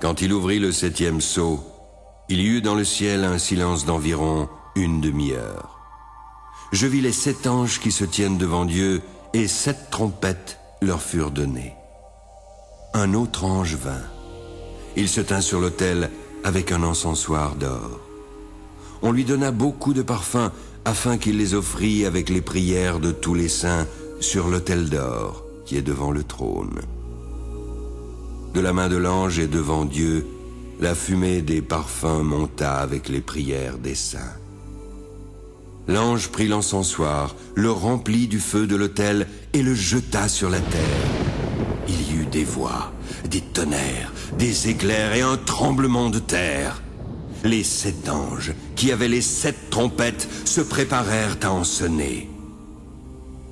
Quand il ouvrit le 7e sceau, il y eut dans le ciel un silence d'environ une demi-heure. Je vis les 7 anges qui se tiennent devant Dieu, et 7 trompettes leur furent données. Un autre ange vint. Il se tint sur l'autel avec un encensoir d'or. On lui donna beaucoup de parfums, afin qu'il les offrît avec les prières de tous les saints sur l'autel d'or qui est devant le trône. De la main de l'ange et devant Dieu, la fumée des parfums monta avec les prières des saints. L'ange prit l'encensoir, le remplit du feu de l'autel et le jeta sur la terre. Il y eut des voix, des tonnerres, des éclairs et un tremblement de terre. Les 7 anges, qui avaient les 7 trompettes, se préparèrent à en sonner.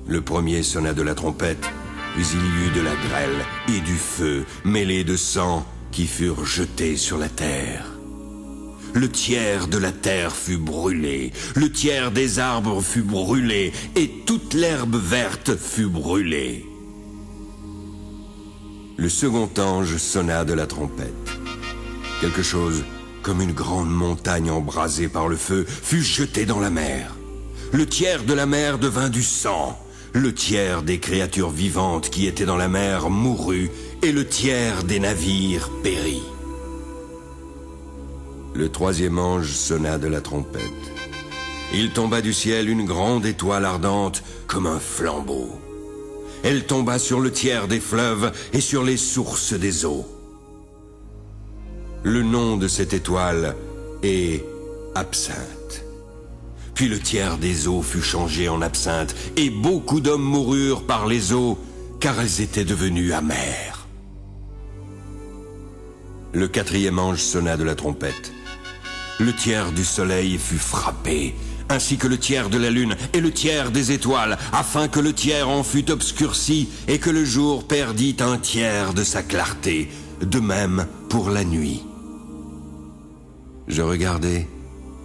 Le premier sonna de la trompette, puis il y eut de la grêle et du feu mêlés de sang qui furent jetés sur la terre. Le tiers de la terre fut brûlé, le tiers des arbres fut brûlé, et toute l'herbe verte fut brûlée. Le second ange sonna de la trompette. Quelque chose comme une grande montagne embrasée par le feu fut jetée dans la mer. Le tiers de la mer devint du sang, le tiers des créatures vivantes qui étaient dans la mer mourut, et le tiers des navires périt. Le 3e ange sonna de la trompette. Il tomba du ciel une grande étoile ardente comme un flambeau. Elle tomba sur le tiers des fleuves et sur les sources des eaux. Le nom de cette étoile est Absinthe. Puis le tiers des eaux fut changé en absinthe, et beaucoup d'hommes moururent par les eaux, car elles étaient devenues amères. Le 4e ange sonna de la trompette. Le tiers du soleil fut frappé, ainsi que le tiers de la lune et le tiers des étoiles, afin que le tiers en fût obscurci et que le jour perdît un tiers de sa clarté, de même pour la nuit. Je regardai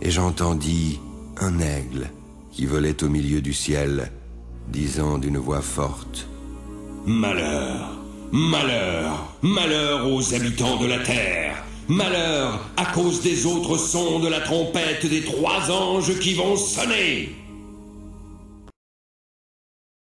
et j'entendis un aigle qui volait au milieu du ciel, disant d'une voix forte: Malheur, malheur, malheur aux habitants de la terre! Malheur à cause des autres sons de la trompette des 3 anges qui vont sonner!